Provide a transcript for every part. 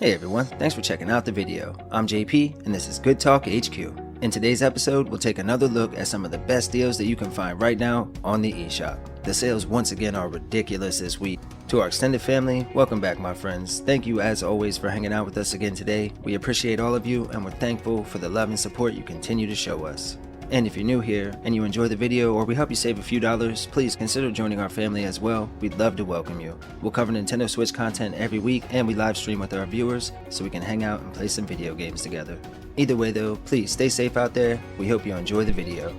Hey everyone, thanks for checking out the video. I'm JP and this is Good Talk HQ. In today's episode, we'll take another look at some of the best deals that you can find right now on the eShop. The sales once again are ridiculous this week. To our extended family, welcome back my friends. Thank you as always for hanging out with us again today. We appreciate all of you and we're thankful for the love and support you continue to show us. And if you're new here and you enjoy the video or we help you save a few dollars, please consider joining our family as well. We'd love to welcome you. We'll cover Nintendo Switch content every week and we live stream with our viewers so we can hang out and play some video games together. Either way though, please stay safe out there. We hope you enjoy the video.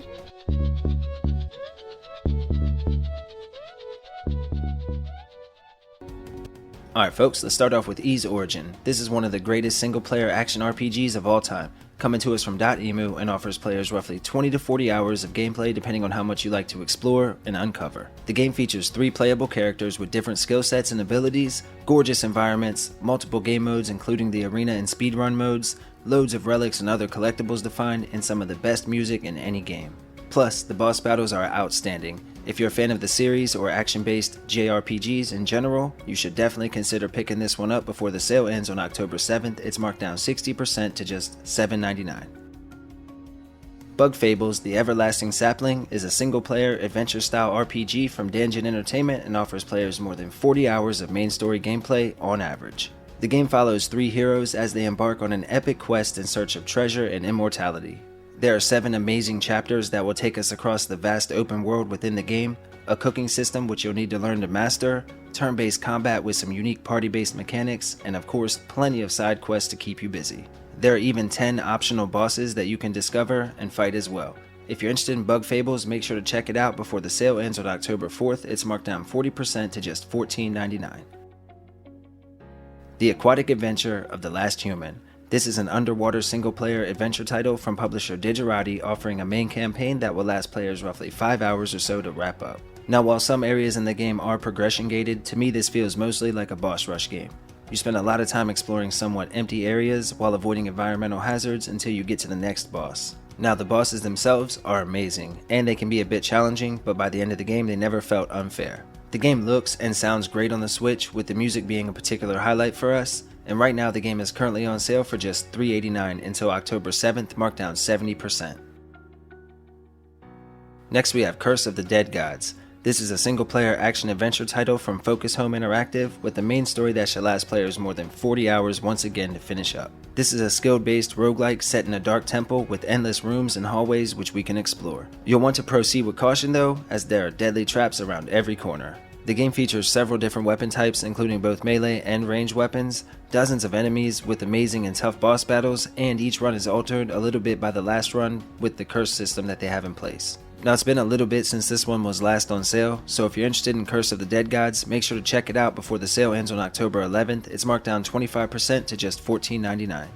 Alright folks, let's start off with Ys Origin. This is one of the greatest single player action RPGs of all time. Coming to us from .emu and offers players roughly 20 to 40 hours of gameplay depending on how much you like to explore and uncover. The game features 3 playable characters with different skill sets and abilities, gorgeous environments, multiple game modes including the arena and speedrun modes, loads of relics and other collectibles to find, and some of the best music in any game. Plus, the boss battles are outstanding. If you're a fan of the series or action-based JRPGs in general, you should definitely consider picking this one up before the sale ends on October 7th. It's marked down 60% to just $7.99. Bug Fables: The Everlasting Sapling is a single-player adventure-style RPG from Gungeon Entertainment and offers players more than 40 hours of main story gameplay on average. The game follows 3 heroes as they embark on an epic quest in search of treasure and immortality. There are 7 amazing chapters that will take us across the vast open world within the game, a cooking system which you'll need to learn to master, turn-based combat with some unique party-based mechanics, and of course plenty of side quests to keep you busy. There are even 10 optional bosses that you can discover and fight as well. If you're interested in Bug Fables, make sure to check it out before the sale ends on October 4th. It's marked down 40% to just $14.99. The Aquatic Adventure of the Last Human. This is an underwater single-player adventure title from publisher Digerati, offering a main campaign that will last players roughly 5 hours or so to wrap up. Now while some areas in the game are progression gated, to me this feels mostly like a boss rush game. You spend a lot of time exploring somewhat empty areas while avoiding environmental hazards until you get to the next boss. Now the bosses themselves are amazing, and they can be a bit challenging, but by the end of the game they never felt unfair. The game looks and sounds great on the Switch, with the music being a particular highlight for us. And right now the game is currently on sale for just $3.89 until October 7th, marked down 70%. Next we have Curse of the Dead Gods. This is a single-player action-adventure title from Focus Home Interactive with a main story that should last players more than 40 hours once again to finish up. This is a skill-based roguelike set in a dark temple with endless rooms and hallways which we can explore. You'll want to proceed with caution though, as there are deadly traps around every corner. The game features several different weapon types including both melee and ranged weapons, dozens of enemies with amazing and tough boss battles, and each run is altered a little bit by the last run with the curse system that they have in place. Now it's been a little bit since this one was last on sale, so if you're interested in Curse of the Dead Gods, make sure to check it out before the sale ends on October 11th. It's marked down 25% to just $14.99.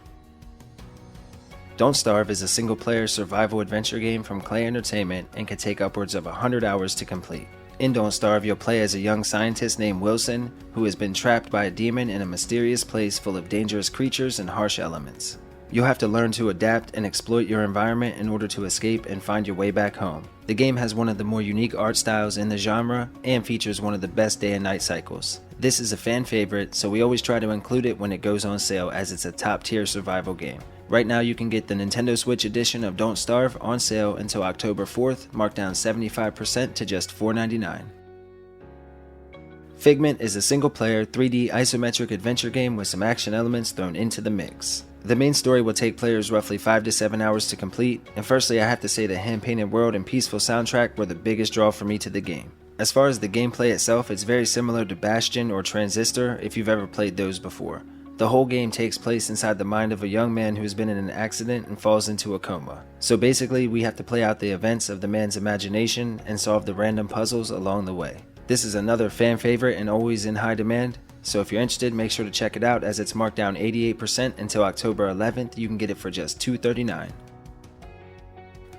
Don't Starve is a single-player survival adventure game from Clay Entertainment and can take upwards of 100 hours to complete. In Don't Starve, you'll play as a young scientist named Wilson, who has been trapped by a demon in a mysterious place full of dangerous creatures and harsh elements. You'll have to learn to adapt and exploit your environment in order to escape and find your way back home. The game has one of the more unique art styles in the genre and features one of the best day and night cycles. This is a fan favorite, so we always try to include it when it goes on sale as it's a top tier survival game. Right now you can get the Nintendo Switch edition of Don't Starve on sale until October 4th, marked down 75% to just $4.99. Figment is a single-player 3D isometric adventure game with some action elements thrown into the mix. The main story will take players roughly 5 to 7 hours to complete, and firstly I have to say the hand-painted world and peaceful soundtrack were the biggest draw for me to the game. As far as the gameplay itself, it's very similar to Bastion or Transistor if you've ever played those before. The whole game takes place inside the mind of a young man who's been in an accident and falls into a coma. So basically we have to play out the events of the man's imagination and solve the random puzzles along the way. This is another fan favorite and always in high demand, so if you're interested make sure to check it out as it's marked down 88% until October 11th. You can get it for just $2.39.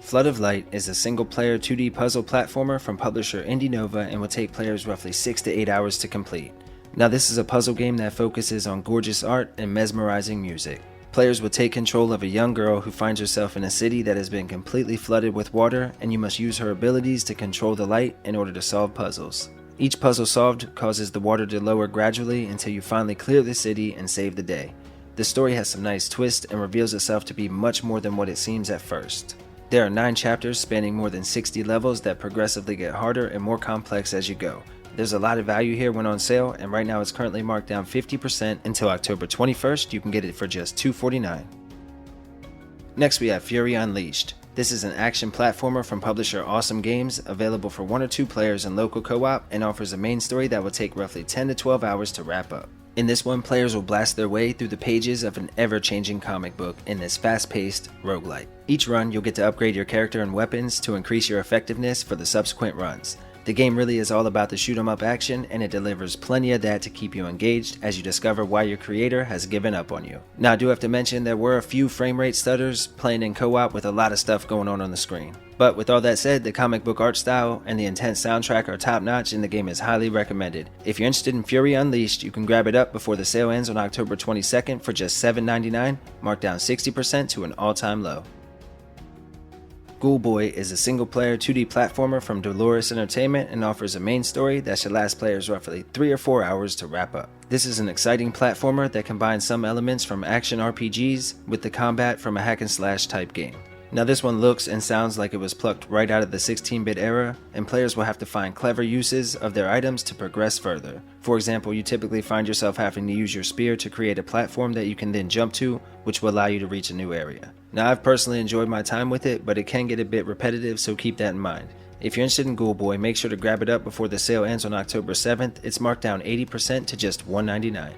Flood of Light is a single-player 2D puzzle platformer from publisher Indie Nova and will take players roughly 6 to 8 hours to complete. Now this is a puzzle game that focuses on gorgeous art and mesmerizing music. Players will take control of a young girl who finds herself in a city that has been completely flooded with water, and you must use her abilities to control the light in order to solve puzzles. Each puzzle solved causes the water to lower gradually until you finally clear the city and save the day. The story has some nice twists and reveals itself to be much more than what it seems at first. There are 9 chapters spanning more than 60 levels that progressively get harder and more complex as you go. There's a lot of value here when on sale, and right now it's currently marked down 50% until October 21st. You can get it for just $2.49. Next we have Furi Unleashed. This is an action platformer from publisher Awesome Games, available for 1 or 2 players in local co-op, and offers a main story that will take roughly 10 to 12 hours to wrap up. In this one, players will blast their way through the pages of an ever-changing comic book in this fast-paced roguelite. Each run, you'll get to upgrade your character and weapons to increase your effectiveness for the subsequent runs. The game really is all about the shoot-'em-up action, and it delivers plenty of that to keep you engaged as you discover why your creator has given up on you. Now I do have to mention there were a few frame rate stutters playing in co-op with a lot of stuff going on the screen. But with all that said, the comic book art style and the intense soundtrack are top notch, and the game is highly recommended. If you're interested in Furi Unleashed, you can grab it up before the sale ends on October 22nd for just $7.99, marked down 60% to an all-time low. Ghoulboy is a single-player 2D platformer from Dolores Entertainment and offers a main story that should last players roughly 3 or 4 hours to wrap up. This is an exciting platformer that combines some elements from action RPGs with the combat from a hack-and-slash type game. Now this one looks and sounds like it was plucked right out of the 16-bit era, and players will have to find clever uses of their items to progress further. For example, you typically find yourself having to use your spear to create a platform that you can then jump to, which will allow you to reach a new area. Now I've personally enjoyed my time with it, but it can get a bit repetitive, so keep that in mind. If you're interested in Ghoulboy, make sure to grab it up before the sale ends on October 7th. It's marked down 80% to just $1.99.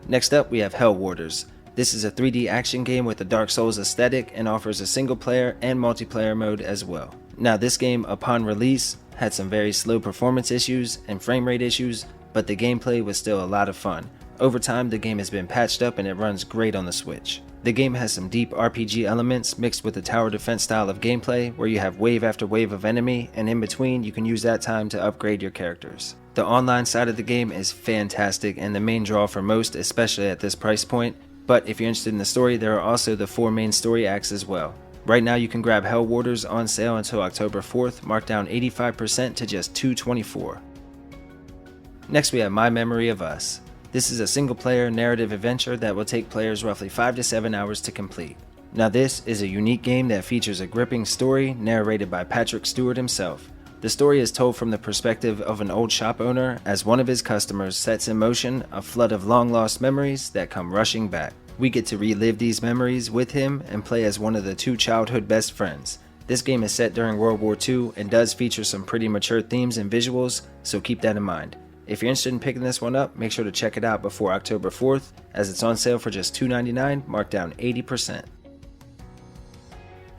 Next up, we have Hell Warders. This is a 3D action game with a Dark Souls aesthetic and offers a single player and multiplayer mode as well. Now this game, upon release, had some very slow performance issues and frame rate issues, but the gameplay was still a lot of fun. Over time, the game has been patched up and it runs great on the Switch. The game has some deep RPG elements mixed with a tower defense style of gameplay where you have wave after wave of enemy, and in between you can use that time to upgrade your characters. The online side of the game is fantastic and the main draw for most, especially at this price point. But if you're interested in the story, there are also the 4 main story acts as well. Right now you can grab Hell Warders on sale until October 4th, marked down 85% to just $2.24. Next we have My Memory of Us. This is a single player narrative adventure that will take players roughly 5 to 7 hours to complete. Now this is a unique game that features a gripping story narrated by Patrick Stewart himself. The story is told from the perspective of an old shop owner as one of his customers sets in motion a flood of long-lost memories that come rushing back. We get to relive these memories with him and play as one of the 2 childhood best friends. This game is set during World War II and does feature some pretty mature themes and visuals, so keep that in mind. If you're interested in picking this one up, make sure to check it out before October 4th, as it's on sale for just $2.99, marked down 80%.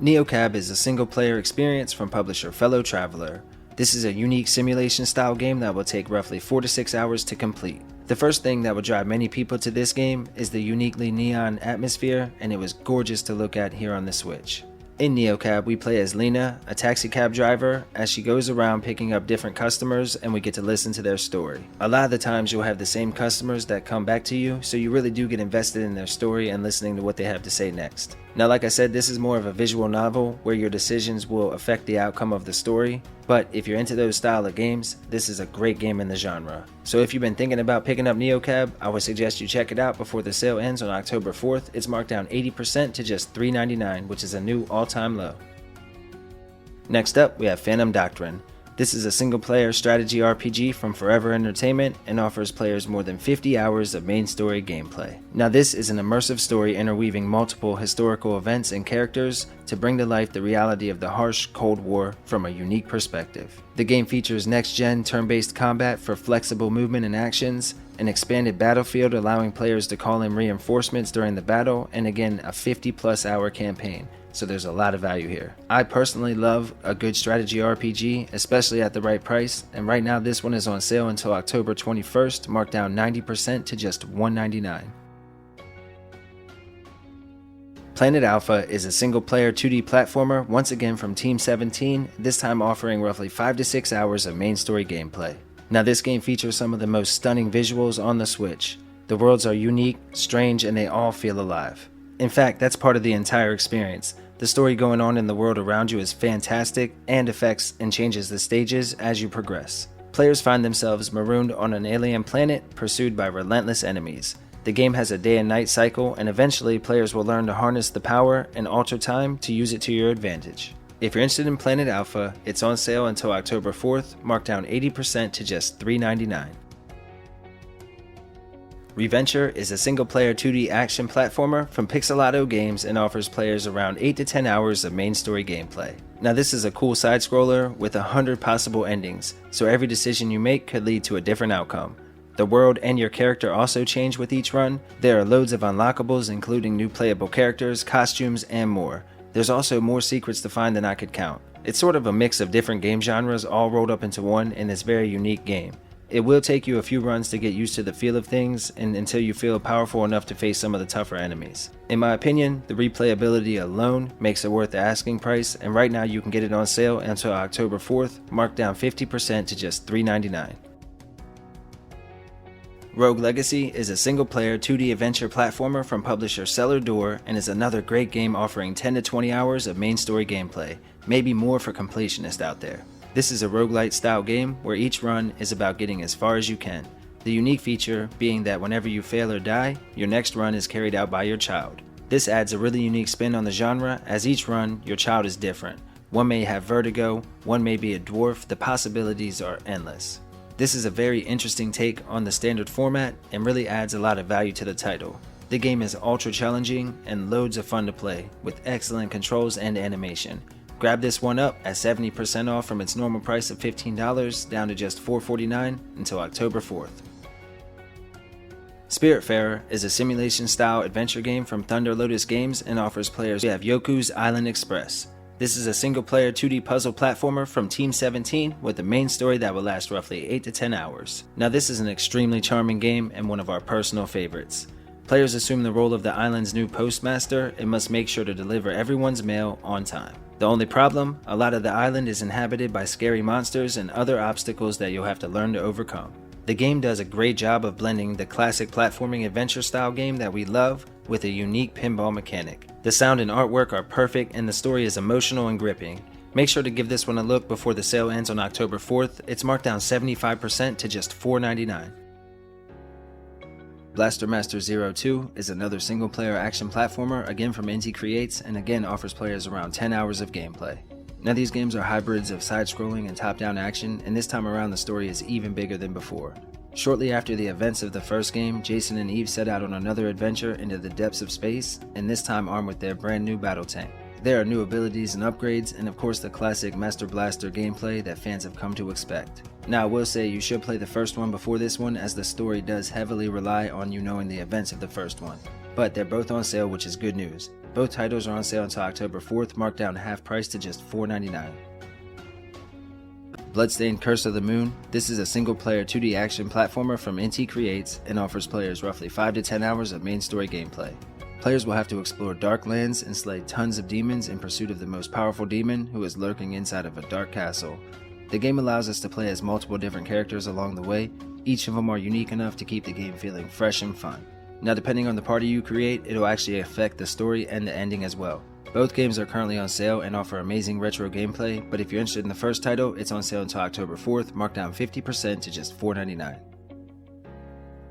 Neocab is a single-player experience from publisher Fellow Traveler. This is a unique simulation-style game that will take roughly 4 to 6 hours to complete. The first thing that will drive many people to this game is the uniquely neon atmosphere, and it was gorgeous to look at here on the Switch. In Neocab, we play as Lena, a taxi cab driver, as she goes around picking up different customers, and we get to listen to their story. A lot of the times you'll have the same customers that come back to you, so you really do get invested in their story and listening to what they have to say next. Now like I said, this is more of a visual novel where your decisions will affect the outcome of the story, but if you're into those style of games, this is a great game in the genre. So if you've been thinking about picking up Neocab, I would suggest you check it out before the sale ends on October 4th. It's marked down 80% to just $3.99, which is a new all-time low. Next up, we have Phantom Doctrine. This is a single-player strategy RPG from Forever Entertainment and offers players more than 50 hours of main story gameplay. Now this is an immersive story interweaving multiple historical events and characters to bring to life the reality of the harsh Cold War from a unique perspective. The game features next-gen turn-based combat for flexible movement and actions, an expanded battlefield allowing players to call in reinforcements during the battle, and again a 50+ hour campaign. So there's a lot of value here. I personally love a good strategy RPG, especially at the right price, and right now this one is on sale until October 21st, marked down 90% to just $1.99. Planet Alpha is a single-player 2D platformer, once again from Team 17, this time offering roughly 5 to 6 hours of main story gameplay. Now this game features some of the most stunning visuals on the Switch. The worlds are unique, strange, and they all feel alive. In fact, that's part of the entire experience. The story going on in the world around you is fantastic and affects and changes the stages as you progress. Players find themselves marooned on an alien planet pursued by relentless enemies. The game has a day and night cycle, and eventually players will learn to harness the power and alter time to use it to your advantage. If you're interested in Planet Alpha, it's on sale until October 4th, marked down 80% to just $3.99. Reventure is a single-player 2D action platformer from Pixelato Games and offers players around 8 to 10 hours of main story gameplay. Now this is a cool side-scroller with 100 possible endings, so every decision you make could lead to a different outcome. The world and your character also change with each run. There are loads of unlockables including new playable characters, costumes, and more. There's also more secrets to find than I could count. It's sort of a mix of different game genres all rolled up into one in this very unique game. It will take you a few runs to get used to the feel of things and until you feel powerful enough to face some of the tougher enemies. In my opinion, the replayability alone makes it worth the asking price, and right now you can get it on sale until October 4th, marked down 50% to just $3.99. Rogue Legacy is a single-player 2D adventure platformer from publisher Cellar Door and is another great game offering 10 to 20 hours of main story gameplay, maybe more for completionists out there. This is a roguelite style game where each run is about getting as far as you can. The unique feature being that whenever you fail or die, your next run is carried out by your child. This adds a really unique spin on the genre, as each run, your child is different. One may have vertigo, one may be a dwarf, the possibilities are endless. This is a very interesting take on the standard format and really adds a lot of value to the title. The game is ultra challenging and loads of fun to play, with excellent controls and animation. Grab this one up at 70% off from its normal price of $15 down to just $4.49 until October 4th. Spiritfarer is a simulation-style adventure game from Thunder Lotus Games and offers players Yoku's Island Express. This is a single-player 2D puzzle platformer from Team 17 with a main story that will last roughly 8 to 10 hours. Now this is an extremely charming game and one of our personal favorites. Players assume the role of the island's new postmaster and must make sure to deliver everyone's mail on time. The only problem, a lot of the island is inhabited by scary monsters and other obstacles that you'll have to learn to overcome. The game does a great job of blending the classic platforming adventure style game that we love with a unique pinball mechanic. The sound and artwork are perfect and the story is emotional and gripping. Make sure to give this one a look before the sale ends on October 4th. It's marked down 75% to just $4.99. Blaster Master 02 is another single-player action platformer, again from Inti Creates, and again offers players around 10 hours of gameplay. Now these games are hybrids of side-scrolling and top-down action, and this time around the story is even bigger than before. Shortly after the events of the first game, Jason and Eve set out on another adventure into the depths of space, and this time armed with their brand new battle tank. There are new abilities and upgrades, and of course the classic Master Blaster gameplay that fans have come to expect. Now I will say you should play the first one before this one, as the story does heavily rely on you knowing the events of the first one. But they're both on sale, which is good news. Both titles are on sale until October 4th, marked down half price to just $4.99. Bloodstained Curse of the Moon. This is a single-player 2D action platformer from Inti Creates and offers players roughly 5 to 10 hours of main story gameplay. Players will have to explore dark lands and slay tons of demons in pursuit of the most powerful demon who is lurking inside of a dark castle. The game allows us to play as multiple different characters along the way. Each of them are unique enough to keep the game feeling fresh and fun. Now depending on the party you create, it'll actually affect the story and the ending as well. Both games are currently on sale and offer amazing retro gameplay, but if you're interested in the first title, it's on sale until October 4th, marked down 50% to just $4.99.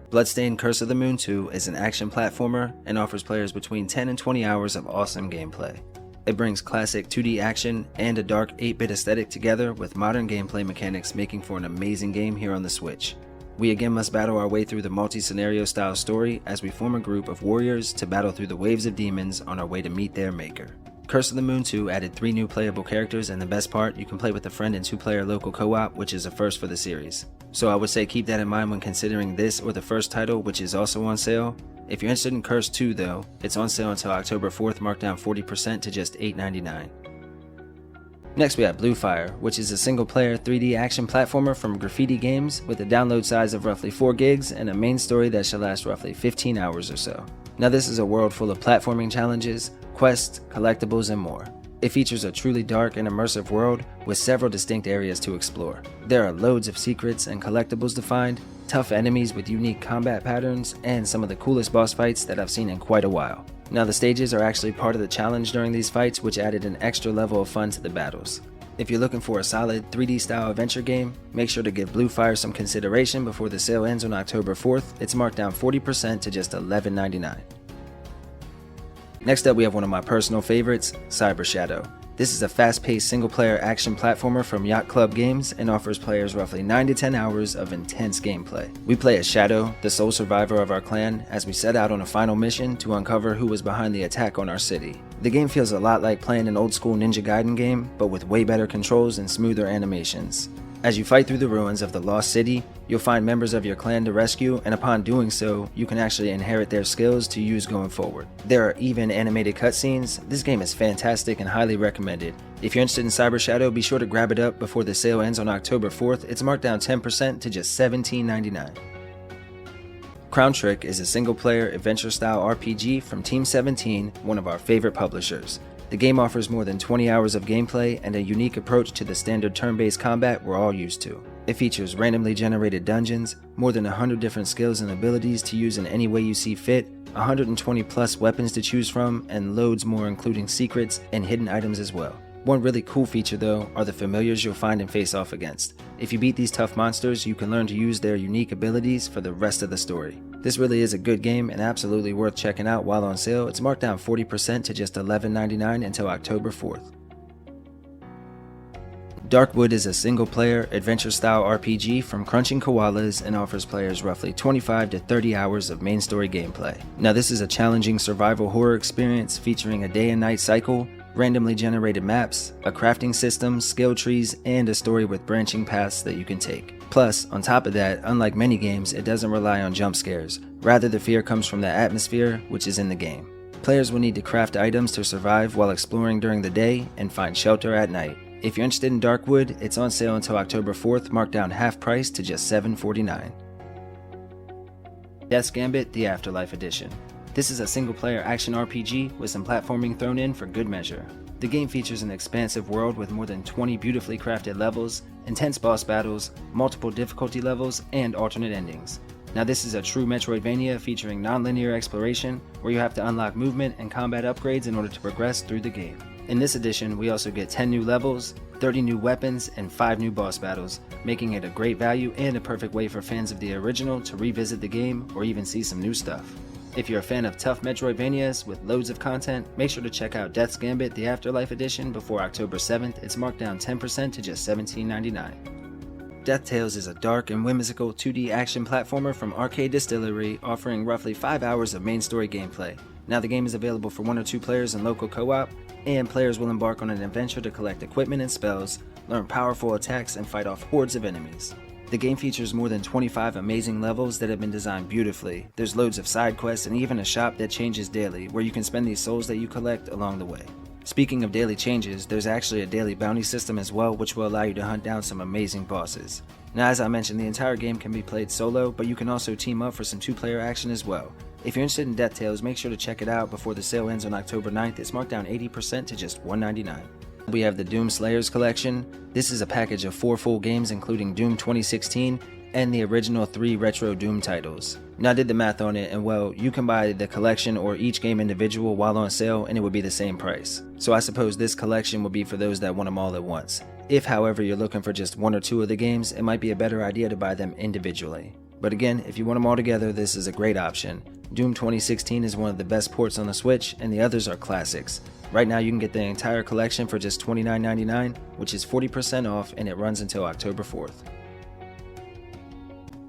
Bloodstained Curse of the Moon 2 is an action platformer and offers players between 10 and 20 hours of awesome gameplay. It brings classic 2D action and a dark 8-bit aesthetic together with modern gameplay mechanics, making for an amazing game here on the Switch. We again must battle our way through the multi-scenario style story as we form a group of warriors to battle through the waves of demons on our way to meet their maker. Curse of the Moon 2 added 3 new playable characters, and the best part, you can play with a friend in 2-player local co-op, which is a first for the series. So I would say keep that in mind when considering this or the first title, which is also on sale. If you're interested in Curse 2 though, it's on sale until October 4th, marked down 40% to just $8.99. Next we have Blue Fire, which is a single-player 3D action platformer from Graffiti Games with a download size of roughly 4 gigs and a main story that should last roughly 15 hours or so. Now this is a world full of platforming challenges, quests, collectibles, and more. It features a truly dark and immersive world with several distinct areas to explore. There are loads of secrets and collectibles to find, tough enemies with unique combat patterns, and some of the coolest boss fights that I've seen in quite a while. Now the stages are actually part of the challenge during these fights, which added an extra level of fun to the battles. If you're looking for a solid 3D style adventure game, make sure to give Blue Fire some consideration before the sale ends on October 4th. It's marked down 40% to just $11.99. Next up, we have one of my personal favorites, Cyber Shadow. This is a fast-paced single-player action platformer from Yacht Club Games and offers players roughly 9 to 10 hours of intense gameplay. We play as Shadow, the sole survivor of our clan, as we set out on a final mission to uncover who was behind the attack on our city. The game feels a lot like playing an old-school Ninja Gaiden game, but with way better controls and smoother animations. As you fight through the ruins of the lost city, you'll find members of your clan to rescue, and upon doing so, you can actually inherit their skills to use going forward. There are even animated cutscenes. This game is fantastic and highly recommended. If you're interested in Cyber Shadow, be sure to grab it up before the sale ends on October 4th. It's marked down 10% to just $17.99. Crown Trick is a single-player adventure-style RPG from Team 17, one of our favorite publishers. The game offers more than 20 hours of gameplay and a unique approach to the standard turn-based combat we're all used to. It features randomly generated dungeons, more than 100 different skills and abilities to use in any way you see fit, 120 plus weapons to choose from, and loads more including secrets and hidden items as well. One really cool feature though are the familiars you'll find and face off against. If you beat these tough monsters, you can learn to use their unique abilities for the rest of the story. This really is a good game and absolutely worth checking out while on sale. It's marked down 40% to just $11.99 until October 4th. Darkwood is a single-player, adventure-style RPG from Crunching Koalas and offers players roughly 25 to 30 hours of main story gameplay. Now this is a challenging survival horror experience featuring a day and night cycle, randomly generated maps, a crafting system, skill trees, and a story with branching paths that you can take. Plus, on top of that, unlike many games, it doesn't rely on jump scares. Rather, the fear comes from the atmosphere, which is in the game. Players will need to craft items to survive while exploring during the day and find shelter at night. If you're interested in Darkwood, it's on sale until October 4th, marked down half price to just $7.49. Death's Gambit, the Afterlife Edition. This is a single-player action RPG with some platforming thrown in for good measure. The game features an expansive world with more than 20 beautifully crafted levels, intense boss battles, multiple difficulty levels, and alternate endings. Now this is a true Metroidvania featuring non-linear exploration where you have to unlock movement and combat upgrades in order to progress through the game. In this edition, we also get 10 new levels, 30 new weapons, and 5 new boss battles, making it a great value and a perfect way for fans of the original to revisit the game or even see some new stuff. If you're a fan of tough Metroidvanias with loads of content, make sure to check out Death's Gambit, the Afterlife Edition before October 7th. It's marked down 10% to just $17.99. Death Tales is a dark and whimsical 2D action platformer from Arcade Distillery, offering roughly 5 hours of main story gameplay. Now the game is available for 1 or 2 players in local co-op, and players will embark on an adventure to collect equipment and spells, learn powerful attacks, and fight off hordes of enemies. The game features more than 25 amazing levels that have been designed beautifully. There's loads of side quests and even a shop that changes daily, where you can spend these souls that you collect along the way. Speaking of daily changes, there's actually a daily bounty system as well, which will allow you to hunt down some amazing bosses. Now as I mentioned, the entire game can be played solo, but you can also team up for some 2-player action as well. If you're interested in Death Tales, make sure to check it out before the sale ends on October 9th. It's marked down 80% to just $1.99. We have the Doom Slayers collection. This is a package of 4 full games including Doom 2016 and the original 3 retro Doom titles. Now I did the math on it, and well, you can buy the collection or each game individual while on sale and it would be the same price. So I suppose this collection would be for those that want them all at once. If however you're looking for just 1 or 2 of the games, it might be a better idea to buy them individually. But again, if you want them all together, this is a great option. Doom 2016 is one of the best ports on the Switch, and the others are classics. Right now you can get the entire collection for just $29.99, which is 40% off, and it runs until October 4th.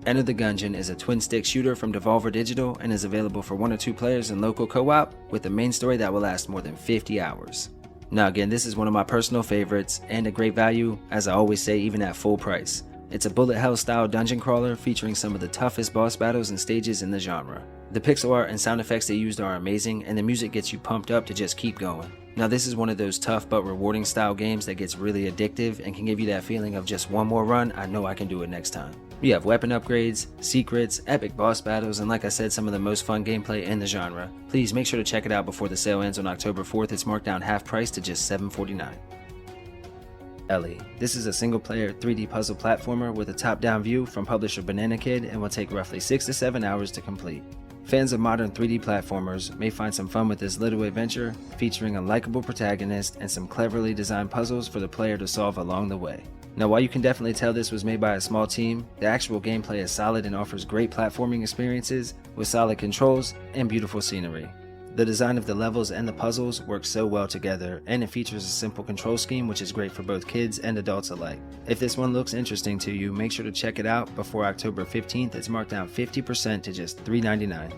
Enter the Gungeon is a twin-stick shooter from Devolver Digital and is available for 1 or 2 players in local co-op with a main story that will last more than 50 hours. Now again, this is one of my personal favorites and a great value, as I always say, even at full price. It's a bullet hell style dungeon crawler featuring some of the toughest boss battles and stages in the genre. The pixel art and sound effects they used are amazing, and the music gets you pumped up to just keep going. Now this is one of those tough but rewarding style games that gets really addictive and can give you that feeling of just one more run, I know I can do it next time. You have weapon upgrades, secrets, epic boss battles, and like I said, some of the most fun gameplay in the genre. Please make sure to check it out before the sale ends on October 4th. It's marked down half price to just $7.49. Elli. This is a single-player 3D puzzle platformer with a top-down view from publisher Banana Kid and will take roughly 6 to 7 hours to complete. Fans of modern 3D platformers may find some fun with this little adventure, featuring a likable protagonist and some cleverly designed puzzles for the player to solve along the way. Now, while you can definitely tell this was made by a small team, the actual gameplay is solid and offers great platforming experiences with solid controls and beautiful scenery. The design of the levels and the puzzles work so well together, and it features a simple control scheme which is great for both kids and adults alike. If this one looks interesting to you, make sure to check it out before October 15th. It's marked down 50% to just $3.99.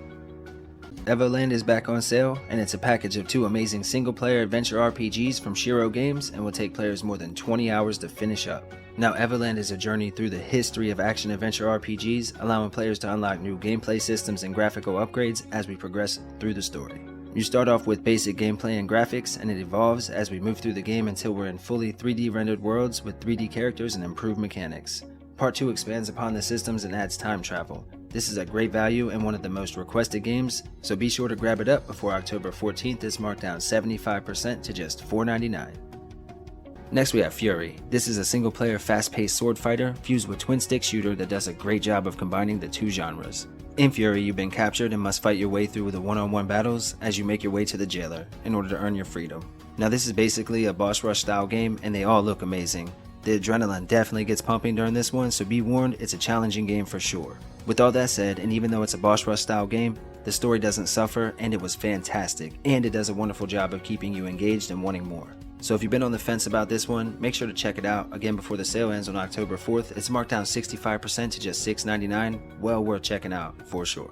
Evoland is back on sale, and it's a package of 2 amazing single-player adventure RPGs from Shiro Games and will take players more than 20 hours to finish up. Now, Evoland is a journey through the history of action-adventure RPGs, allowing players to unlock new gameplay systems and graphical upgrades as we progress through the story. You start off with basic gameplay and graphics, and it evolves as we move through the game until we're in fully 3D rendered worlds with 3D characters and improved mechanics. Part 2 expands upon the systems and adds time travel. This is a great value and one of the most requested games, so be sure to grab it up before October 14th. It's marked down 75% to just $4.99. Next we have Furi. This is a single-player fast-paced sword fighter fused with twin-stick shooter that does a great job of combining the 2 genres. In Furi, you've been captured and must fight your way through the one-on-one battles as you make your way to the jailer in order to earn your freedom. Now, this is basically a boss rush style game and they all look amazing. The adrenaline definitely gets pumping during this one, so be warned, it's a challenging game for sure. With all that said, and even though it's a boss rush style game, the story doesn't suffer and it was fantastic, and it does a wonderful job of keeping you engaged and wanting more. So if you've been on the fence about this one, make sure to check it out. Again, before the sale ends on October 4th, it's marked down 65% to just $6.99. Well worth checking out for sure.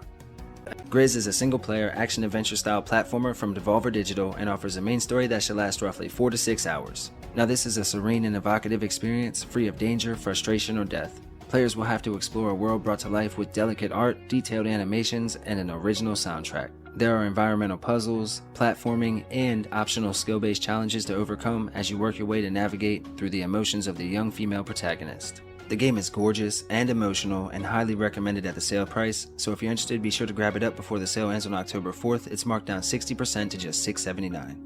Gris is a single-player action-adventure style platformer from Devolver Digital and offers a main story that should last roughly 4 to 6 hours. Now, this is a serene and evocative experience, free of danger, frustration, or death. Players will have to explore a world brought to life with delicate art, detailed animations, and an original soundtrack. There are environmental puzzles, platforming, and optional skill-based challenges to overcome as you work your way to navigate through the emotions of the young female protagonist. The game is gorgeous and emotional and highly recommended at the sale price, so if you're interested, be sure to grab it up before the sale ends on October 4th. It's marked down 60% to just $6.79.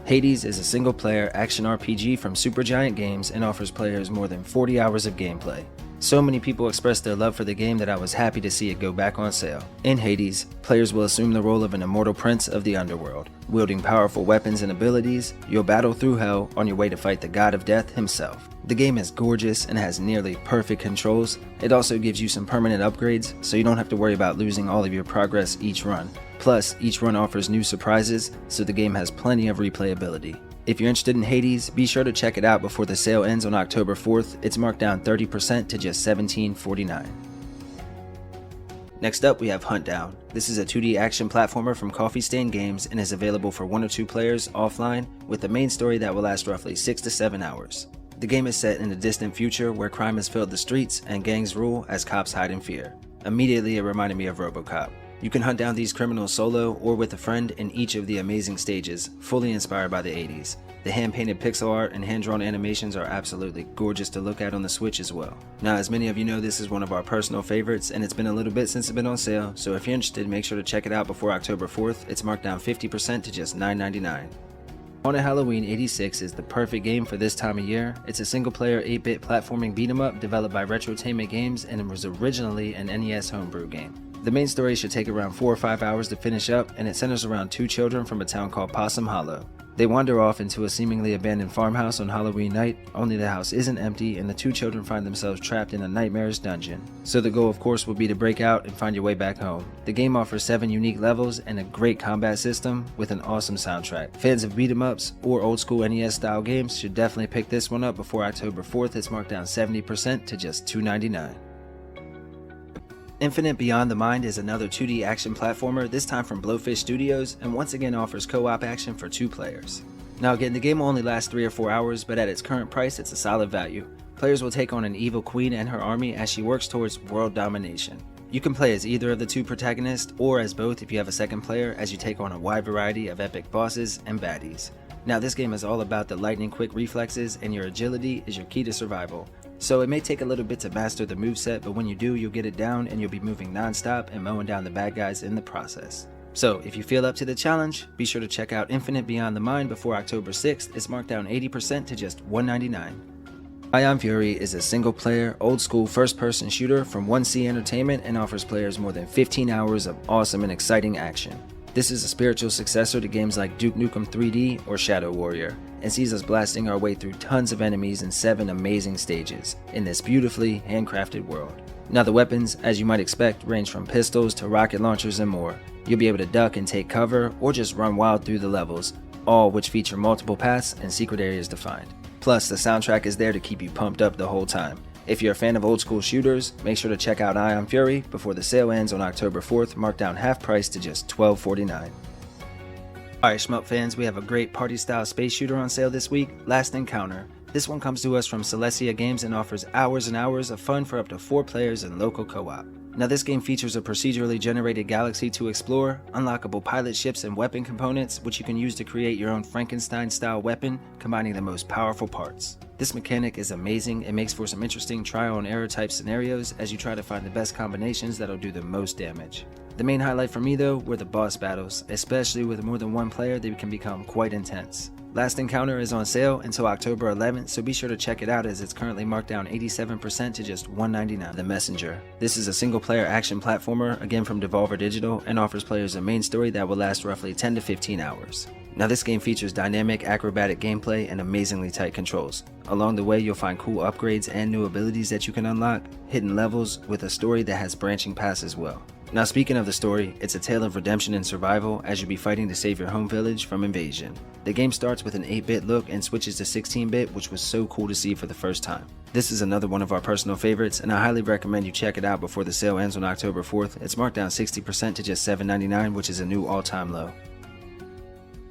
Hades is a single-player action RPG from Supergiant Games and offers players more than 40 hours of gameplay. So many people expressed their love for the game that I was happy to see it go back on sale. In Hades, players will assume the role of an immortal prince of the underworld. Wielding powerful weapons and abilities, you'll battle through hell on your way to fight the god of death himself. The game is gorgeous and has nearly perfect controls. It also gives you some permanent upgrades, so you don't have to worry about losing all of your progress each run. Plus, each run offers new surprises, so the game has plenty of replayability. If you're interested in Hades, be sure to check it out before the sale ends on October 4th. It's marked down 30% to just $17.49. Next up, we have Huntdown. This is a 2D action platformer from Coffee Stain Games and is available for 1 or 2 players offline with a main story that will last roughly 6 to 7 hours. The game is set in a distant future where crime has filled the streets and gangs rule as cops hide in fear. Immediately, it reminded me of RoboCop. You can hunt down these criminals solo or with a friend in each of the amazing stages, fully inspired by the 80s. The hand-painted pixel art and hand-drawn animations are absolutely gorgeous to look at on the Switch as well. Now, as many of you know, this is one of our personal favorites, and it's been a little bit since it's been on sale, so if you're interested, make sure to check it out before October 4th. It's marked down 50% to just $9.99. Haunted Halloween 86 is the perfect game for this time of year. It's a single-player 8-bit platforming beat-em-up developed by Retrotainment Games, and it was originally an NES homebrew game. The main story should take around 4 or 5 hours to finish up, and it centers around 2 children from a town called Possum Hollow. They wander off into a seemingly abandoned farmhouse on Halloween night, only the house isn't empty and the 2 children find themselves trapped in a nightmarish dungeon. So the goal of course will be to break out and find your way back home. The game offers 7 unique levels and a great combat system with an awesome soundtrack. Fans of beat 'em ups or old school NES style games should definitely pick this one up before October 4th. It's marked down 70% to just $2.99. Infinite Beyond the Mind is another 2D action platformer, this time from Blowfish Studios, and once again offers co-op action for 2 players. Now again, the game will only last 3 or 4 hours, but at its current price, it's a solid value. Players will take on an evil queen and her army as she works towards world domination. You can play as either of the 2 protagonists, or as both if you have a second player, as you take on a wide variety of epic bosses and baddies. Now this game is all about the lightning quick reflexes, and your agility is your key to survival. So it may take a little bit to master the moveset, but when you do, you'll get it down and you'll be moving non-stop and mowing down the bad guys in the process. So if you feel up to the challenge, be sure to check out Infinite Beyond the Mind before October 6th. It's marked down 80% to just $1.99. Ion Fury is a single-player, old-school first-person shooter from 1C Entertainment and offers players more than 15 hours of awesome and exciting action. This is a spiritual successor to games like Duke Nukem 3D or Shadow Warrior, and sees us blasting our way through tons of enemies in 7 amazing stages in this beautifully handcrafted world. Now the weapons, as you might expect, range from pistols to rocket launchers and more. You'll be able to duck and take cover, or just run wild through the levels, all which feature multiple paths and secret areas defined. Plus, the soundtrack is there to keep you pumped up the whole time. If you're a fan of old school shooters, make sure to check out Ion Fury before the sale ends on October 4th, marked down half price to just $12.49. Alright Shmup fans, we have a great party style space shooter on sale this week, Last Encounter. This one comes to us from Celestia Games and offers hours and hours of fun for up to 4 players in local co-op. Now this game features a procedurally generated galaxy to explore, unlockable pilot ships and weapon components which you can use to create your own Frankenstein-style weapon, combining the most powerful parts. This mechanic is amazing and makes for some interesting trial and error type scenarios as you try to find the best combinations that'll do the most damage. The main highlight for me though were the boss battles, especially with more than one player they can become quite intense. Last Encounter is on sale until October 11th, so be sure to check it out as it's currently marked down 87% to just $1.99. The Messenger. This is a single-player action platformer, again from Devolver Digital, and offers players a main story that will last roughly 10 to 15 hours. Now this game features dynamic, acrobatic gameplay and amazingly tight controls. Along the way you'll find cool upgrades and new abilities that you can unlock, hidden levels with a story that has branching paths as well. Now speaking of the story, it's a tale of redemption and survival as you'll be fighting to save your home village from invasion. The game starts with an 8-bit look and switches to 16-bit, which was so cool to see for the first time. This is another one of our personal favorites, and I highly recommend you check it out before the sale ends on October 4th. It's marked down 60% to just $7.99, which is a new all-time low.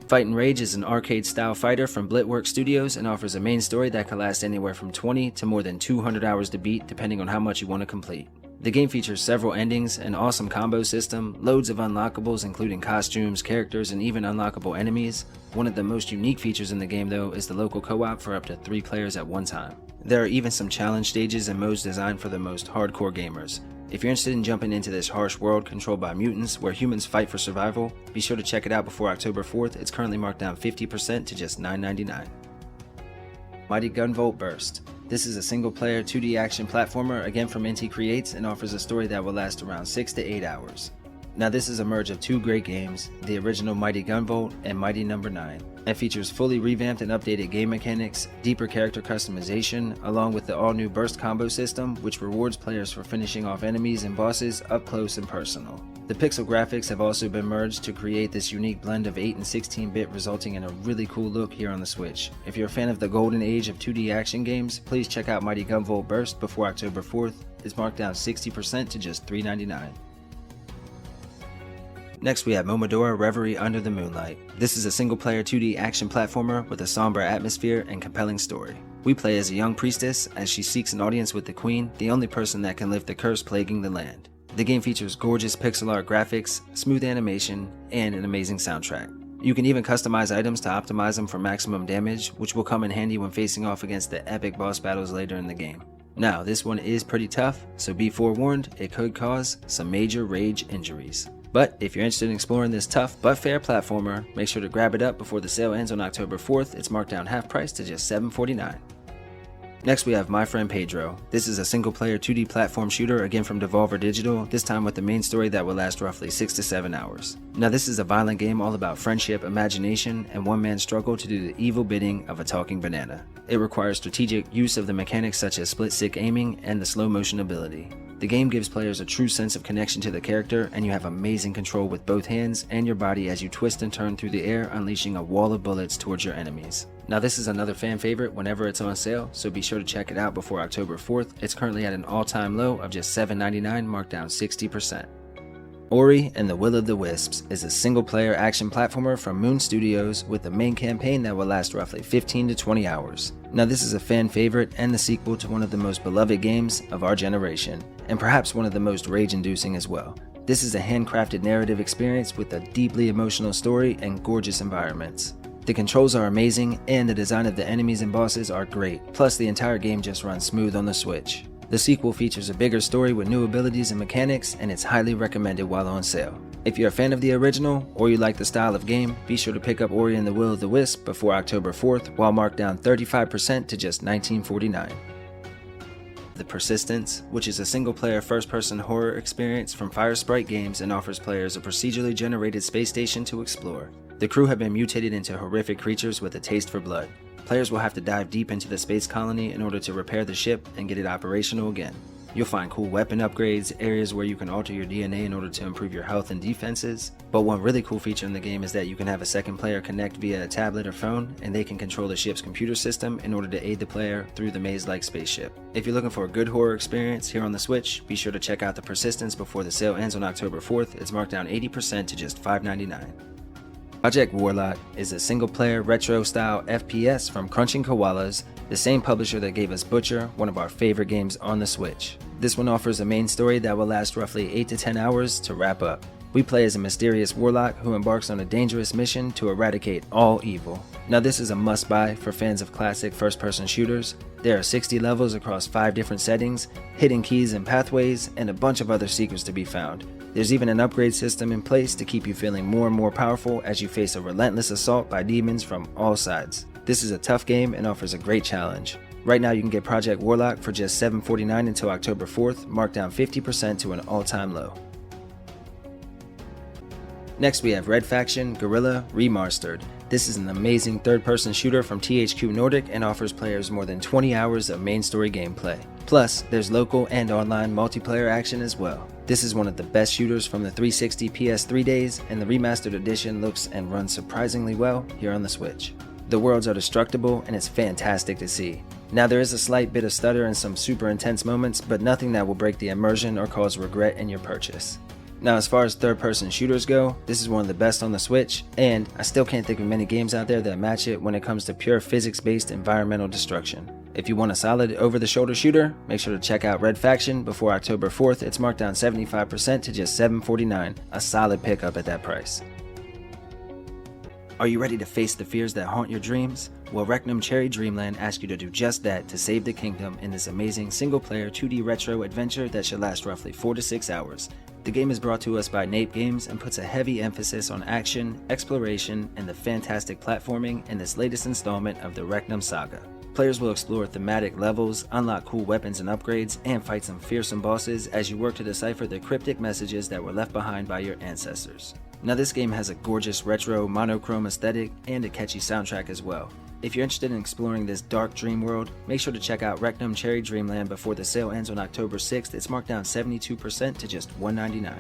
Fight and Rage is an arcade-style fighter from Blitwork Studios and offers a main story that can last anywhere from 20 to more than 200 hours to beat, depending on how much you want to complete. The game features several endings, an awesome combo system, loads of unlockables including costumes, characters, and even unlockable enemies. One of the most unique features in the game though is the local co-op for up to 3 players at one time. There are even some challenge stages and modes designed for the most hardcore gamers. If you're interested in jumping into this harsh world controlled by mutants where humans fight for survival, be sure to check it out before October 4th. It's currently marked down 50% to just $9.99. Mighty GunVolt Burst. This is a single-player 2D action platformer, again from Inti Creates, and offers a story that will last around 6 to 8 hours. Now this is a merge of 2 great games, the original Mighty GunVolt and Mighty No. 9, and features fully revamped and updated game mechanics, deeper character customization, along with the all-new burst combo system, which rewards players for finishing off enemies and bosses up close and personal. The pixel graphics have also been merged to create this unique blend of 8 and 16-bit, resulting in a really cool look here on the Switch. If you're a fan of the golden age of 2D action games, please check out Mighty GunVolt Burst before October 4th. It's marked down 60% to just $3.99. Next we have Momodora Reverie Under the Moonlight. This is a single-player 2D action platformer with a somber atmosphere and compelling story. We play as a young priestess as she seeks an audience with the queen, the only person that can lift the curse plaguing the land. The game features gorgeous pixel art graphics, smooth animation, and an amazing soundtrack. You can even customize items to optimize them for maximum damage, which will come in handy when facing off against the epic boss battles later in the game. Now, this one is pretty tough, so be forewarned, it could cause some major rage injuries. But if you're interested in exploring this tough but fair platformer, make sure to grab it up before the sale ends on October 4th. It's marked down half price to just $7.49. Next we have My Friend Pedro. This is a single-player 2D platform shooter, again from Devolver Digital, this time with the main story that will last roughly 6 to 7 hours. Now this is a violent game all about friendship, imagination, and one man's struggle to do the evil bidding of a talking banana. It requires strategic use of the mechanics such as split-stick aiming and the slow motion ability. The game gives players a true sense of connection to the character, and you have amazing control with both hands and your body as you twist and turn through the air, unleashing a wall of bullets towards your enemies. Now this is another fan favorite whenever it's on sale, so be sure to check it out before October 4th. It's currently at an all-time low of just $7.99, marked down 60%. Ori and the Will of the Wisps is a single-player action platformer from Moon Studios with a main campaign that will last roughly 15 to 20 hours. Now this is a fan favorite and the sequel to one of the most beloved games of our generation, and perhaps one of the most rage-inducing as well. This is a handcrafted narrative experience with a deeply emotional story and gorgeous environments. The controls are amazing and the design of the enemies and bosses are great, plus the entire game just runs smooth on the Switch. The sequel features a bigger story with new abilities and mechanics, and it's highly recommended while on sale. If you're a fan of the original, or you like the style of game, be sure to pick up Ori and the Will of the Wisp before October 4th, while marked down 35% to just $19.49. The Persistence, which is a single-player first-person horror experience from Firesprite Games and offers players a procedurally generated space station to explore. The crew have been mutated into horrific creatures with a taste for blood. Players will have to dive deep into the space colony in order to repair the ship and get it operational again. You'll find cool weapon upgrades, areas where you can alter your DNA in order to improve your health and defenses, but one really cool feature in the game is that you can have a second player connect via a tablet or phone, and they can control the ship's computer system in order to aid the player through the maze-like spaceship. If you're looking for a good horror experience here on the Switch, be sure to check out The Persistence before the sale ends on October 4th. It's marked down 80% to just $5.99. Project Warlock is a single-player retro-style FPS from Crunching Koalas, the same publisher that gave us Butcher, one of our favorite games on the Switch. This one offers a main story that will last roughly 8 to 10 hours to wrap up. We play as a mysterious warlock who embarks on a dangerous mission to eradicate all evil. Now this is a must-buy for fans of classic first-person shooters. There are 60 levels across 5 different settings, hidden keys and pathways, and a bunch of other secrets to be found. There's even an upgrade system in place to keep you feeling more and more powerful as you face a relentless assault by demons from all sides. This is a tough game and offers a great challenge. Right now you can get Project Warlock for just $7.49 until October 4th, marked down 50% to an all-time low. Next we have Red Faction Guerrilla Remastered. This is an amazing third-person shooter from THQ Nordic and offers players more than 20 hours of main story gameplay. Plus, there's local and online multiplayer action as well. This is one of the best shooters from the 360 PS3 days, and the remastered edition looks and runs surprisingly well here on the Switch. The worlds are destructible and it's fantastic to see. Now there is a slight bit of stutter and some super intense moments, but nothing that will break the immersion or cause regret in your purchase. Now as far as third-person shooters go, this is one of the best on the Switch, and I still can't think of many games out there that match it when it comes to pure physics-based environmental destruction. If you want a solid over-the-shoulder shooter, make sure to check out Red Faction before October 4th. It's marked down 75% to just $7.49, a solid pickup at that price. Are you ready to face the fears that haunt your dreams? Well, Recnum Cherry Dreamland asks you to do just that to save the kingdom in this amazing single-player 2D retro adventure that should last roughly 4 to 6 hours. The game is brought to us by Nape Games and puts a heavy emphasis on action, exploration, and the fantastic platforming in this latest installment of the Recnum saga. Players will explore thematic levels, unlock cool weapons and upgrades, and fight some fearsome bosses as you work to decipher the cryptic messages that were left behind by your ancestors. Now this game has a gorgeous retro monochrome aesthetic and a catchy soundtrack as well. If you're interested in exploring this dark dream world, make sure to check out Recnum Cherry Dreamland before the sale ends on October 6th. It's marked down 72% to just $1.99.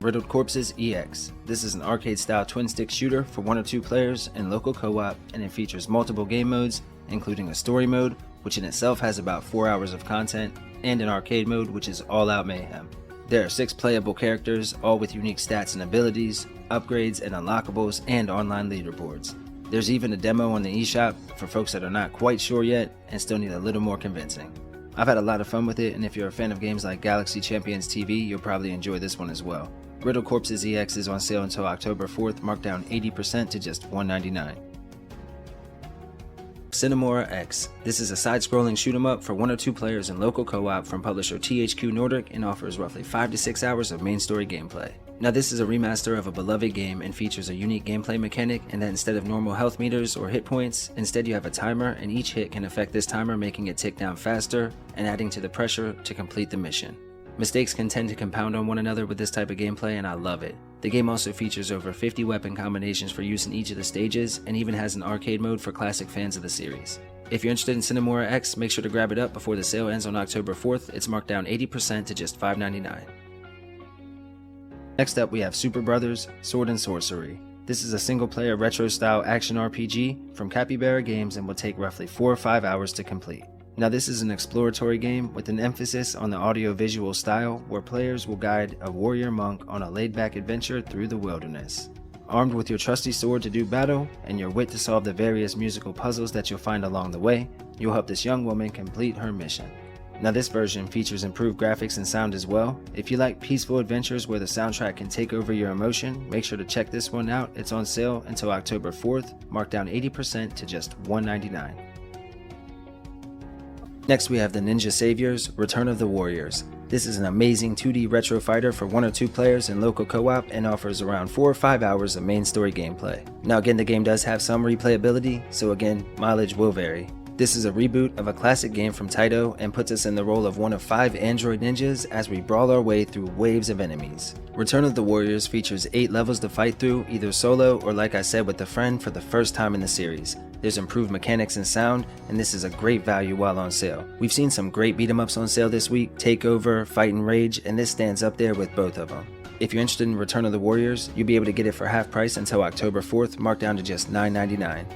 Riddled Corpses EX. This is an arcade-style twin-stick shooter for 1 or 2 players in local co-op, and it features multiple game modes, including a story mode, which in itself has about 4 hours of content, and an arcade mode, which is all-out mayhem. There are 6 playable characters, all with unique stats and abilities, upgrades and unlockables, and online leaderboards. There's even a demo on the eShop for folks that are not quite sure yet and still need a little more convincing. I've had a lot of fun with it, and if you're a fan of games like Galaxy Champions TV, you'll probably enjoy this one as well. Riddled Corpses EX is on sale until October 4th, marked down 80% to just $1.99. Sine Mora Ex. This is a side-scrolling shoot-'em-up for 1 or 2 players in local co-op from publisher THQ Nordic and offers roughly 5 to 6 hours of main story gameplay. Now this is a remaster of a beloved game and features a unique gameplay mechanic in that instead of normal health meters or hit points, instead you have a timer, and each hit can affect this timer, making it tick down faster and adding to the pressure to complete the mission. Mistakes can tend to compound on one another with this type of gameplay, and I love it. The game also features over 50 weapon combinations for use in each of the stages, and even has an arcade mode for classic fans of the series. If you're interested in Sine Mora Ex, make sure to grab it up before the sale ends on October 4th. It's marked down 80% to just $5.99. Next up we have Super Brothers Sword and Sorcery. This is a single-player retro-style action RPG from Capybara Games and will take roughly 4 or 5 hours to complete. Now this is an exploratory game with an emphasis on the audio-visual style where players will guide a warrior monk on a laid-back adventure through the wilderness. Armed with your trusty sword to do battle and your wit to solve the various musical puzzles that you'll find along the way, you'll help this young woman complete her mission. Now this version features improved graphics and sound as well. If you like peaceful adventures where the soundtrack can take over your emotion, make sure to check this one out. It's on sale until October 4th, marked down 80% to just $1.99. Next we have the Ninja Saviors Return of the Warriors. This is an amazing 2D retro fighter for 1 or 2 players in local co-op and offers around 4 or 5 hours of main story gameplay. Now again, the game does have some replayability, so again, mileage will vary. This is a reboot of a classic game from Taito and puts us in the role of one of 5 android ninjas as we brawl our way through waves of enemies. Return of the Warriors features 8 levels to fight through, either solo or like I said with a friend for the first time in the series. There's improved mechanics and sound, and this is a great value while on sale. We've seen some great beat 'em ups on sale this week, Takeover, Fight and Rage, and this stands up there with both of them. If you're interested in Return of the Warriors, you'll be able to get it for half price until October 4th, marked down to just $9.99.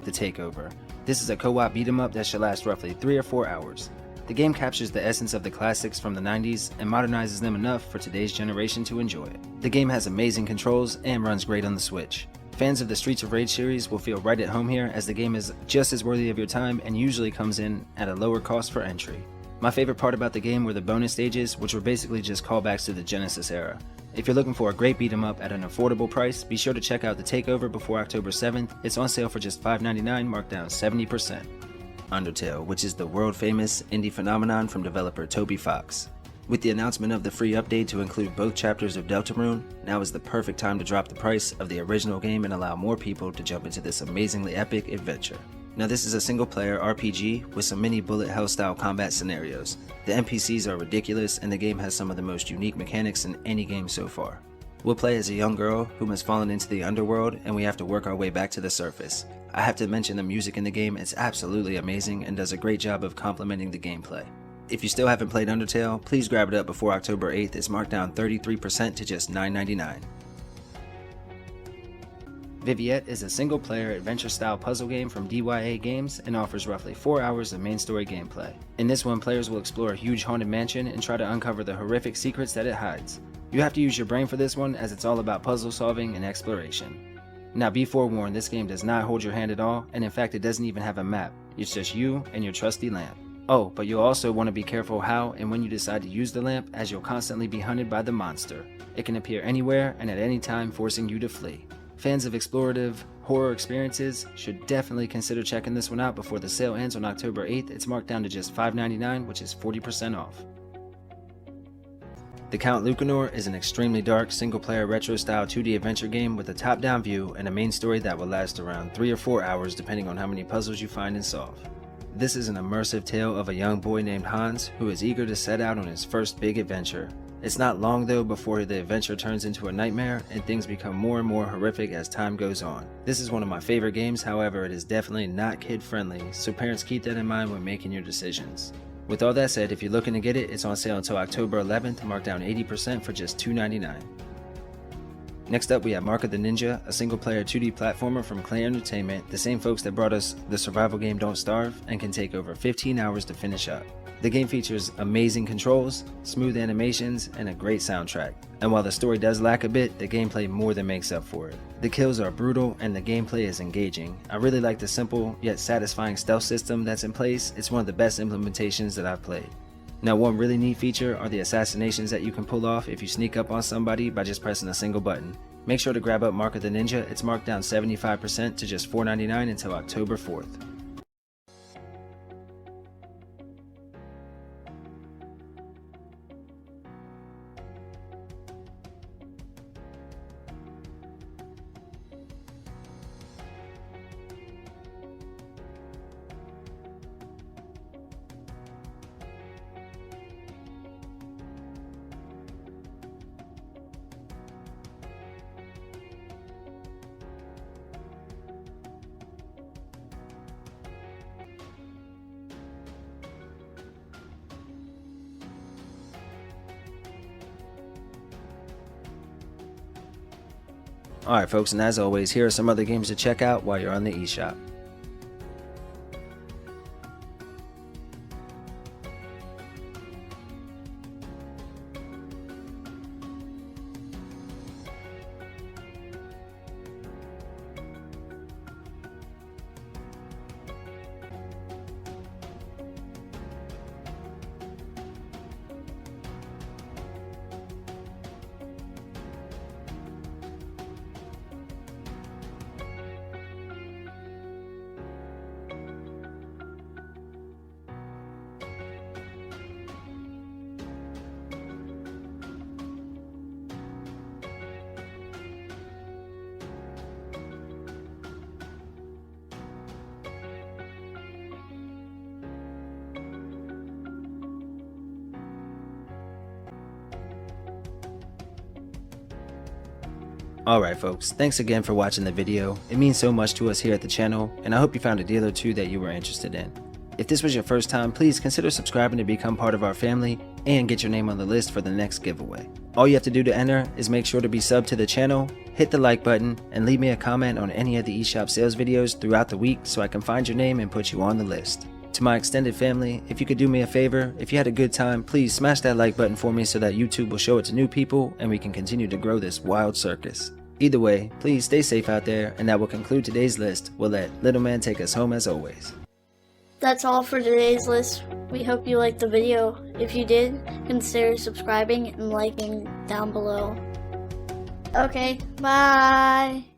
The Takeover. This is a co-op beat 'em up that should last roughly 3 or 4 hours. The game captures the essence of the classics from the 90s and modernizes them enough for today's generation to enjoy it. The game has amazing controls and runs great on the Switch. Fans of the Streets of Rage series will feel right at home here, as the game is just as worthy of your time and usually comes in at a lower cost for entry. My favorite part about the game were the bonus stages, which were basically just callbacks to the Genesis era. If you're looking for a great beat 'em up at an affordable price, be sure to check out the Takeover before October 7th. It's on sale for just $5.99, marked down 70%. Undertale, which is the world famous indie phenomenon from developer Toby Fox. With the announcement of the free update to include both chapters of Deltarune, now is the perfect time to drop the price of the original game and allow more people to jump into this amazingly epic adventure. Now this is a single player RPG with some mini bullet hell style combat scenarios. The NPCs are ridiculous and the game has some of the most unique mechanics in any game so far. We'll play as a young girl who has fallen into the underworld and we have to work our way back to the surface. I have to mention the music in the game, it's absolutely amazing and does a great job of complementing the gameplay. If you still haven't played Undertale, please grab it up before October 8th. It's marked down 33% to just $9.99. Viviette is a single-player adventure-style puzzle game from DYA Games and offers roughly 4 hours of main story gameplay. In this one, players will explore a huge haunted mansion and try to uncover the horrific secrets that it hides. You have to use your brain for this one, as it's all about puzzle solving and exploration. Now be forewarned, this game does not hold your hand at all, and in fact it doesn't even have a map. It's just you and your trusty lamp. Oh, but you'll also want to be careful how and when you decide to use the lamp, as you'll constantly be hunted by the monster. It can appear anywhere and at any time, forcing you to flee. Fans of explorative horror experiences should definitely consider checking this one out before the sale ends on October 8th. It's marked down to just $5.99, which is 40% off. The Count Lucanor is an extremely dark, single-player retro-style 2D adventure game with a top-down view and a main story that will last around 3 or 4 hours depending on how many puzzles you find and solve. This is an immersive tale of a young boy named Hans who is eager to set out on his first big adventure. It's not long though before the adventure turns into a nightmare and things become more and more horrific as time goes on. This is one of my favorite games, however it is definitely not kid friendly, so parents keep that in mind when making your decisions. With all that said, if you're looking to get it, it's on sale until October 11th, marked down 80% for just $2.99. Next up we have Mark of the Ninja, a single-player 2D platformer from Clay Entertainment, the same folks that brought us the survival game Don't Starve, and can take over 15 hours to finish up. The game features amazing controls, smooth animations, and a great soundtrack. And while the story does lack a bit, the gameplay more than makes up for it. The kills are brutal and the gameplay is engaging. I really like the simple yet satisfying stealth system that's in place. It's one of the best implementations that I've played. Now one really neat feature are the assassinations that you can pull off if you sneak up on somebody by just pressing a single button. Make sure to grab up Mark of the Ninja. It's marked down 75% to just $4.99 until October 4th. Alright folks, and as always, here are some other games to check out while you're on the eShop. Alright folks, thanks again for watching the video. It means so much to us here at the channel, and I hope you found a deal or two that you were interested in. If this was your first time, please consider subscribing to become part of our family and get your name on the list for the next giveaway. All you have to do to enter is make sure to be subbed to the channel, hit the like button, and leave me a comment on any of the eShop sales videos throughout the week so I can find your name and put you on the list. To my extended family, if you could do me a favor, if you had a good time, please smash that like button for me so that YouTube will show it to new people and we can continue to grow this wild circus. Either way, please stay safe out there, and that will conclude today's list. We'll let Little Man take us home as always. That's all for today's list. We hope you liked the video. If you did, consider subscribing and liking down below. Okay, bye!